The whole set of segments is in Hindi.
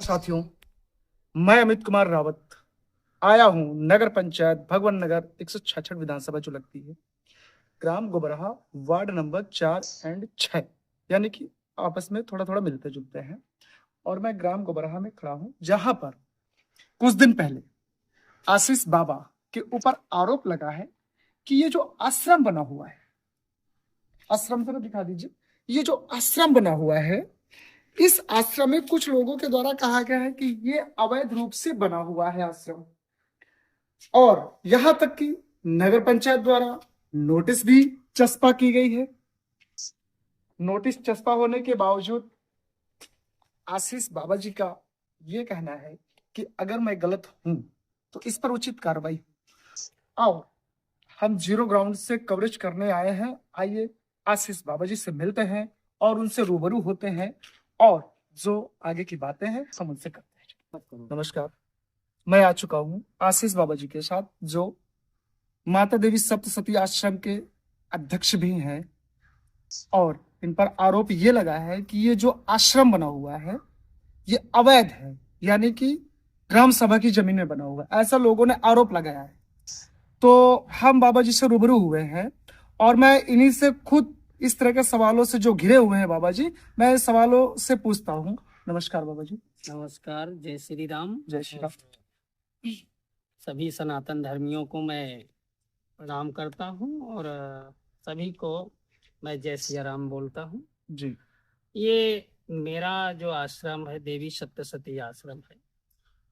साथियों, मैं अमित कुमार रावत आया हूं नगर पंचायत भगवान नगर 166 विधानसभा जो लगती है, ग्राम गोबरहा, वार्ड नंबर 4 और 6, यानी कि आपस में थोड़ा थोड़ा मिलते जुलते हैं। और मैं ग्राम गोबरहा में खड़ा हूं, जहां पर कुछ दिन पहले आशीष बाबा के ऊपर आरोप लगा है कि ये जो आश्रम बना हुआ है, आश्रम जरा दिखा दीजिए, ये जो आश्रम बना हुआ है, इस आश्रम में कुछ लोगों के द्वारा कहा गया है कि ये अवैध रूप से बना हुआ है आश्रम। और यहां तक कि नगर पंचायत द्वारा नोटिस भी चस्पा की गई है। नोटिस चस्पा होने के बावजूद आशीष बाबा जी का ये कहना है कि अगर मैं गलत हूं तो इस पर उचित कार्रवाई। आओ, हम जीरो ग्राउंड से कवरेज करने आए हैं। आइए आशीष बाबा जी से मिलते हैं और उनसे रूबरू होते हैं, और जो आगे की बातें हैं हम उनसे करते हैं। नमस्कार, मैं आ चुका हूं आशीष बाबा जी के साथ, जो माता देवी सप्तशती आश्रम के अध्यक्ष भी हैं। और इन पर आरोप ये लगा है कि ये जो आश्रम बना हुआ है ये अवैध है, यानी कि ग्राम सभा की जमीन में बना हुआ है, ऐसा लोगों ने आरोप लगाया है। तो हम बाबा जी से रूबरू हुए हैं और मैं इन्हीं से खुद इस तरह के सवालों से जो घिरे हुए हैं बाबा जी, मैं इस सवालों से पूछता हूँ। नमस्कार बाबा जी। नमस्कार, जय श्री राम। जय श्री राम। सभी सनातन धर्मियों को मैं प्रणाम करता हूँ और सभी को मैं जय श्री राम बोलता हूँ जी। ये मेरा जो आश्रम है देवी सप्तशती आश्रम है,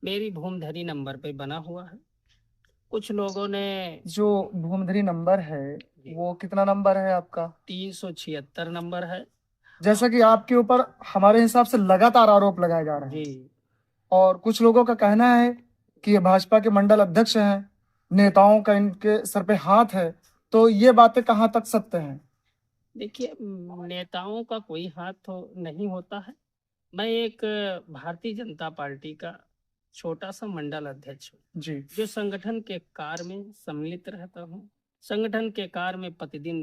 मेरी भूमधरी नंबर पे बना हुआ है। कुछ लोगों ने जो भूमधरी नंबर है वो कितना नंबर है आपका? 376 नंबर है। जैसा कि आपके ऊपर हमारे हिसाब से लगातार आरोप लगाए जा रहे हैं जी, और कुछ लोगों का कहना है कि ये भाजपा के मंडल अध्यक्ष हैं, नेताओं का इनके सर पे हाथ है, तो ये बातें कहाँ तक सत्य हैं? देखिए, नेताओं का कोई हाथ तो नहीं होता है। मैं एक भारतीय जनता पार्टी का छोटा सा मंडल अध्यक्ष हूँ, जी। जो संगठन के कार्य में सम्मिलित रहता हूँ। संगठन के कार्य में प्रतिदिन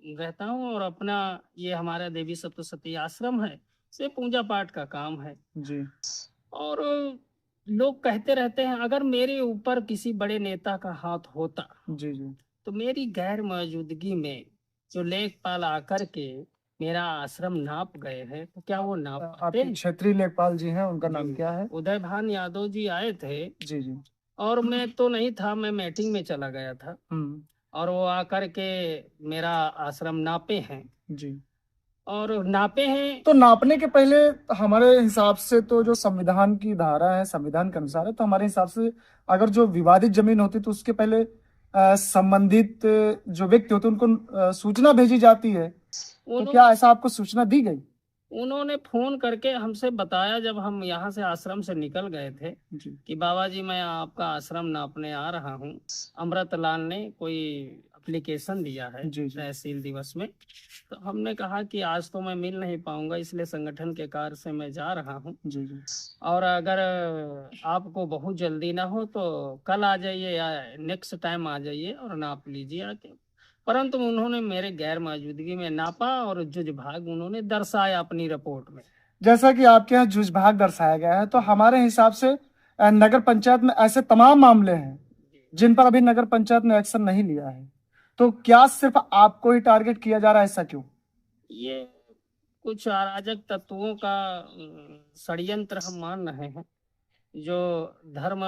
रहता हूँ और अपना ये हमारा देवी सप्तशती आश्रम है, से पूजा पाठ का काम है। जी। और लोग कहते रहते हैं अगर मेरे ऊपर किसी बड़े नेता का हाथ होता जी। जी। तो मेरी गैर मौजूदगी में जो लेखपाल आकर के मेरा आश्रम नाप गए हैं तो क्या वो नाप पाते? आपके क्षेत्रीय लेखपाल जी हैं, उनका नाम जी, क्या है? उदय भान यादव जी आए थे जी। जी। और मैं तो नहीं था, मैं मीटिंग में चला गया था। हम्म। और वो आकर के मेरा आश्रम नापे हैं जी। और नापे हैं। तो नापने के पहले हमारे हिसाब से तो जो संविधान की धारा है, संविधान के अनुसार है, तो हमारे हिसाब से अगर जो विवादित जमीन होती तो उसके पहले संबंधित जो व्यक्ति होते उनको सूचना भेजी जाती है। तो क्या ऐसा आपको सूचना दी गई? उन्होंने फोन करके हमसे बताया जब हम यहाँ से आश्रम से निकल गए थे जी। कि बाबा जी मैं आपका आश्रम नापने आ रहा हूँ। अमृतलाल ने कोई एप्लीकेशन दिया है जी। जी। तहसील दिवस में। तो हमने कहा कि आज तो मैं मिल नहीं पाऊंगा, इसलिए संगठन के कार्य से मैं जा रहा हूँ। जी। जी। और अगर आपको बहुत जल्दी ना हो तो कल आ जाइए या नेक्स्ट टाइम आ जाइए और नाप लीजिए आके। परंतु उन्होंने मेरे गैर मौजूदगी में नापा और जुज भाग उन्होंने दर्शाया अपनी रिपोर्ट में। जैसा कि आपके यहाँ जुज भाग दर्शाया गया है, तो हमारे हिसाब से नगर पंचायत में ऐसे तमाम मामले हैं जिन पर अभी नगर पंचायत ने एक्शन नहीं लिया है। तो क्या सिर्फ आपको ही टारगेट किया जा रहा है, ऐसा क्यों? ये कुछ अराजक तत्वों का षड्यंत्र हम मान रहे हैं, जो धर्म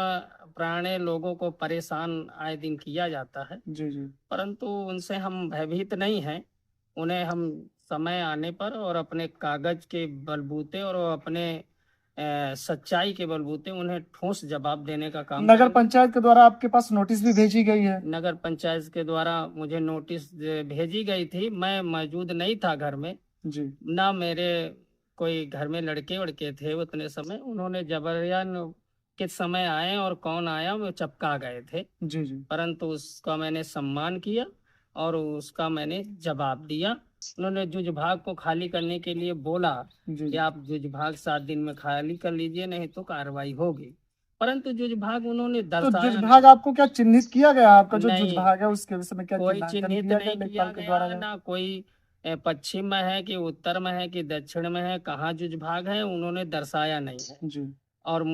प्राणे लोगों को परेशान आए दिन किया जाता है। जी। जी। परंतु उनसे हम भयभीत नहीं हैं। उन्हें हम समय आने पर और अपने कागज के बलबूते और अपने सच्चाई के बलबूते उन्हें ठोस जवाब देने का काम नगर करेंगे। पंचायत के द्वारा आपके पास नोटिस भी भेजी गई है? नगर पंचायत के द्वारा मुझे नोटिस भेजी गई थी। मैं मौजूद नहीं था घर में, जी। ना मेरे कोई घर में लड़के वड़के थे उतने समय। उन्होंने जबरन किस समय आए और कौन आया वो चपका गए थे। जी। जी। परंतु उसका मैंने सम्मान किया और उसका मैंने जवाब दिया। उन्होंने जुज भाग को खाली करने के लिए बोला जी। कि आप जुज भाग 7 दिन में खाली कर लीजिए, नहीं तो कार्रवाई होगी। परंतु जुज भाग उन्होंने तो जुज दर्शाया भाग आपको क्या चिन्हित किया गया? आपका जो जुज नहीं। भाग है उसके विषय में क्या कोई चिन्हांकन चिन्हित किया गया नहीं किया लेखपाल के गया, द्वारा? ना कोई पश्चिम में है कि उत्तर में है कि दक्षिण में है, कहाँ जुज भाग है उन्होंने दर्शाया नहीं है। जी। और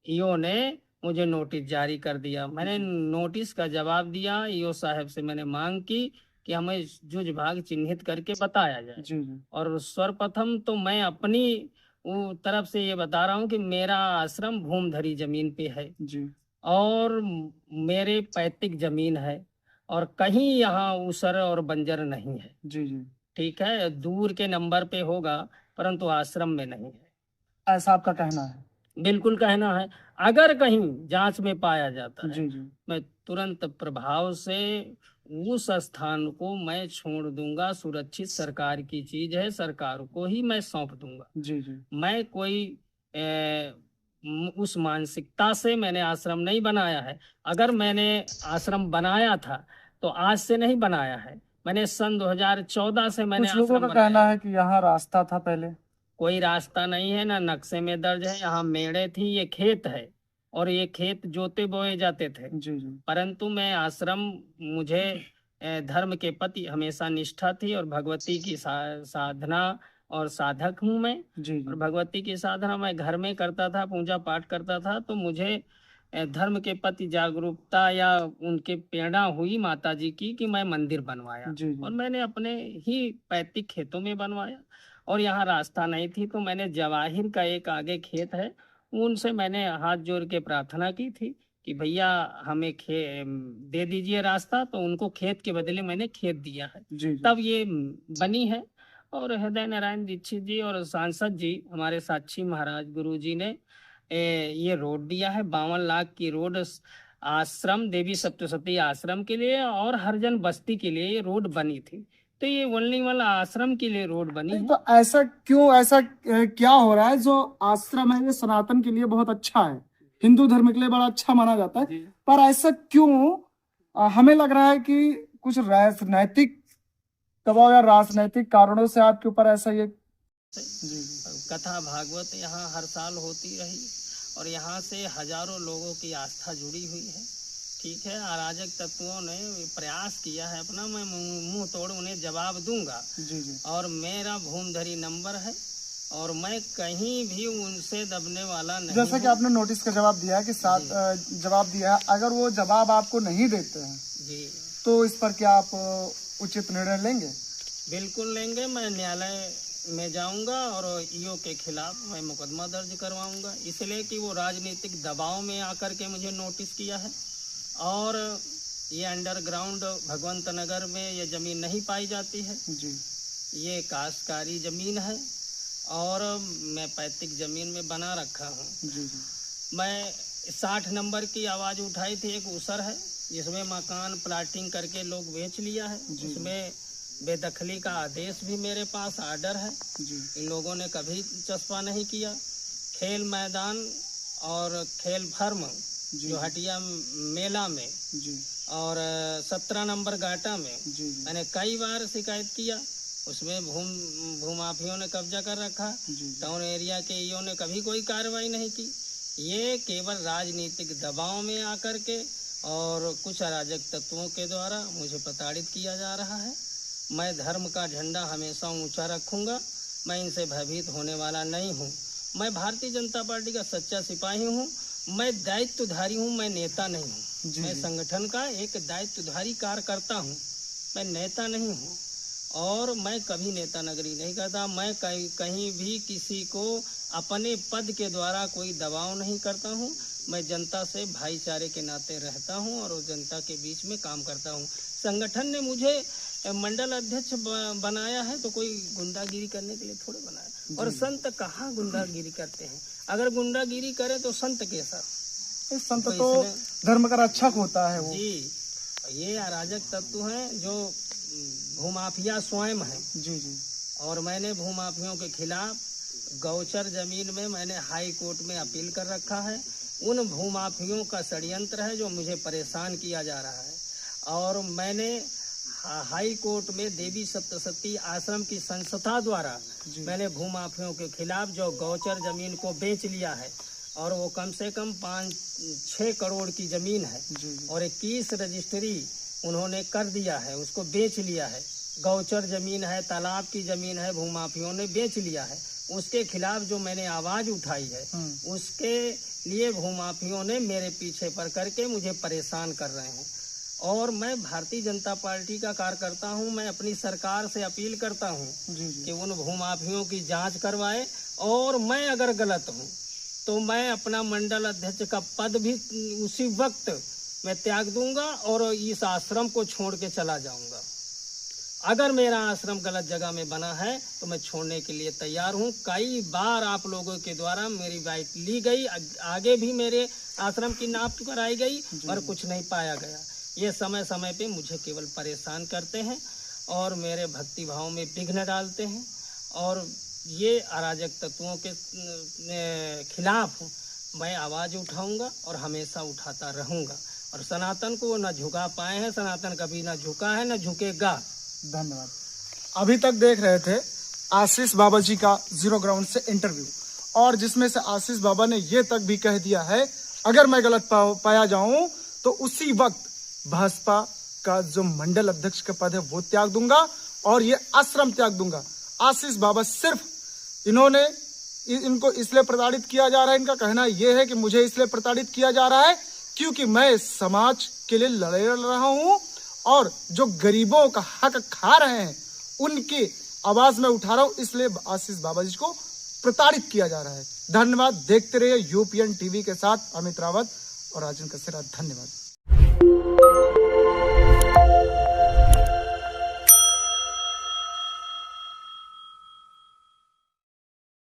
ईओ ने मुझे नोटिस जारी कर दिया। मैंने नोटिस का जवाब दिया, ईओ साहब से मैंने मांग की कि हमें जुज भाग चिन्हित करके बताया जाए। जी जी और सर्वप्रथम तो मैं अपनी तरफ से ये बता रहा हूँ कि मेरा आश्रम भूमधरी जमीन पे है जी और मेरे पैतृक जमीन है और कहीं यहाँ ऊसर और बंजर नहीं है। जी जी ठीक है, दूर के नंबर पे होगा परंतु आश्रम में नहीं है। ऐसा आपका कहना है? बिल्कुल कहना है। अगर कहीं जांच में पाया जाता है, जी जी मैं तुरंत प्रभाव से उस स्थान को मैं छोड़ दूंगा। सुरक्षित सरकार की चीज है, सरकार को ही मैं सौंप दूंगा। जी जी मैं कोई उस मानसिकता से मैंने आश्रम नहीं बनाया है। अगर मैंने आश्रम बनाया था तो आज से नहीं बनाया है। मैंने सन 2014 से मैंने कुछ लोगों आश्रम का बनाया कहना है। है कि यहाँ रास्ता था पहले। कोई रास्ता नहीं है, ना नक्शे में दर्ज है। यहाँ मेड़े थी, ये खेत है और ये खेत जोते बोए जाते थे। जी जी परंतु मैं आश्रम, मुझे धर्म के प्रति हमेशा निष्ठा थी और भगवती की साधना और साधक हूँ मैं। जी और जी भगवती की साधना मैं घर में करता था, पूजा पाठ करता था। तो मुझे धर्म के प्रति जागरूकता या उनके प्रेरणा हुई माता जी की कि मैं मंदिर बनवाया जी जी और मैंने अपने ही पैतृक खेतों में बनवाया। और यहाँ रास्ता नहीं थी तो मैंने जवाहिर का एक आगे खेत है, उनसे मैंने हाथ जोड़ के प्रार्थना की थी कि भैया हमें दे दीजिए रास्ता। तो उनको खेत के बदले मैंने खेत दिया है, जी जी तब ये बनी है। और हृदय नारायण दीक्षित जी और सांसद जी हमारे साक्षी महाराज गुरु जी ने ये रोड दिया है। 52 लाख की रोड आश्रम देवी सप्तशती आश्रम के लिए और हरिजन बस्ती के लिए ये रोड बनी थी। तो ये ओनली वाला आश्रम के लिए रोड बनी नहीं, है। तो ऐसा क्यों, ऐसा क्या हो रहा है? जो आश्रम है ये सनातन के लिए बहुत अच्छा है, हिंदू धर्म के लिए बड़ा अच्छा माना जाता है, जी। पर ऐसा क्यों? हमें लग रहा है कि कुछ राजनैतिक दबाव या राजनैतिक कारणों से आपके ऊपर ऐसा ये। जी कथा भागवत यहाँ हर साल होती रही और यहाँ से हजारों लोगों की आस्था जुड़ी हुई है। ठीक है, अराजक तत्वों ने प्रयास किया है अपना, मैं मुंह तोड़ उन्हें जवाब दूंगा। जी जी और मेरा भूमधरी नंबर है और मैं कहीं भी उनसे दबने वाला नहीं जैसा कि हूँ। आपने नोटिस का जवाब दिया है कि साथ जवाब दिया है, अगर वो जवाब आपको नहीं देते हैं जी तो इस पर क्या आप उचित निर्णय लेंगे? बिल्कुल लेंगे। मैं न्यायालय में जाऊंगा और ईओ के खिलाफ मैं मुकदमा दर्ज करवाऊंगा, इसलिए कि वो राजनीतिक दबाव में आकर के मुझे नोटिस किया है। और ये अंडरग्राउंड भगवंत नगर में ये जमीन नहीं पाई जाती है। जी ये काश्तकारी जमीन है और मैं पैतृक जमीन में बना रखा हूँ। जी जी मैं 60 नंबर की आवाज उठाई थी, एक उसर है जिसमें मकान प्लाटिंग करके लोग बेच लिया है। उसमें बेदखली का आदेश भी मेरे पास आर्डर है। जी इन लोगों ने कभी चस्पा नहीं किया। खेल मैदान और खेल फर्म जो हटिया मेला में जी और 17 नंबर गाटा में जी मैंने कई बार शिकायत किया। उसमें भूमाफियों ने कब्जा कर रखा। टाउन एरिया के ईओ ने कभी कोई कार्रवाई नहीं की। ये केवल राजनीतिक दबाव में आकर के और कुछ अराजक तत्वों के द्वारा मुझे प्रताड़ित किया जा रहा है। मैं धर्म का झंडा हमेशा ऊंचा रखूंगा। मैं इनसे भयभीत होने वाला नहीं हूँ। मैं भारतीय जनता पार्टी का सच्चा सिपाही हूँ। मैं दायित्वधारी हूँ, मैं नेता नहीं हूँ। मैं संगठन का एक दायित्वधारी कार्यकर्ता हूँ, मैं नेता नहीं हूँ। और मैं कभी नेता नगरी नहीं करता। मैं कहीं भी किसी को अपने पद के द्वारा कोई दबाव नहीं करता हूँ। मैं जनता से भाईचारे के नाते रहता हूँ और जनता के बीच में काम करता हूँ। संगठन ने मुझे मंडल अध्यक्ष बनाया है तो कोई गुंडागिरी करने के लिए थोड़े बनाया। और संत कहाँ गुंडागिरी करते हैं? अगर गुंडागिरी करे तो संत कैसा? संत तो धर्म का रक्षक होता है वो। जी, ये अराजक तत्व हैं जो भूमाफिया स्वयं है। जी जी और मैंने भूमाफियों के खिलाफ गौचर जमीन में मैंने हाई कोर्ट में अपील कर रखा है। उन भूमाफियों का षड्यंत्र है जो मुझे परेशान किया जा रहा है। और मैंने हाई कोर्ट में देवी सप्तशती आश्रम की संस्था द्वारा मैंने भूमाफियों के खिलाफ जो गौचर जमीन को बेच लिया है और वो कम से कम 5-6 करोड़ की जमीन है और 21 रजिस्ट्री उन्होंने कर दिया है, उसको बेच लिया है। गौचर जमीन है, तालाब की जमीन है, भूमाफियों ने बेच लिया है। उसके खिलाफ जो मैंने आवाज उठाई है, उसके लिए भूमाफियों ने मेरे पीछे पड़ करके मुझे परेशान कर रहे हैं। और मैं भारतीय जनता पार्टी का कार्यकर्ता हूं। मैं अपनी सरकार से अपील करता हूं कि उन भूमाफियों की जांच करवाए, और मैं अगर गलत हूं तो मैं अपना मंडल अध्यक्ष का पद भी उसी वक्त मैं त्याग दूंगा और इस आश्रम को छोड़ के चला जाऊंगा। अगर मेरा आश्रम गलत जगह में बना है तो मैं छोड़ने के लिए तैयार हूं। कई बार आप लोगों के द्वारा मेरी बाइक ली गई, आगे भी मेरे आश्रम की नाप कराई गई, पर कुछ नहीं पाया गया। ये समय समय पे मुझे केवल परेशान करते हैं और मेरे भक्ति भाव में विघ्न डालते हैं, और ये अराजक तत्वों के खिलाफ मैं आवाज उठाऊंगा और हमेशा उठाता रहूंगा। और सनातन को न झुका पाए हैं, सनातन कभी न झुका है, न झुकेगा। धन्यवाद। अभी तक देख रहे थे आशीष बाबा जी का जीरो ग्राउंड से इंटरव्यू, और जिसमें से आशीष बाबा ने ये तक भी कह दिया है अगर मैं गलत पाया जाऊं तो उसी वक्त भाजपा का जो मंडल अध्यक्ष का पद है वो त्याग दूंगा और ये आश्रम त्याग दूंगा। आशीष बाबा सिर्फ इनको इसलिए प्रताड़ित किया जा रहा है, इनका कहना यह है कि मुझे इसलिए प्रताड़ित किया जा रहा है क्योंकि मैं समाज के लिए लड़ रहा हूं और जो गरीबों का हक खा रहे हैं उनकी आवाज में उठा रहा हूं, इसलिए आशीष बाबा जी को प्रताड़ित किया जा रहा है। धन्यवाद। देखते रहिए यूपीएन टीवी के साथ अमित रावत और राजन कसेरा। धन्यवाद।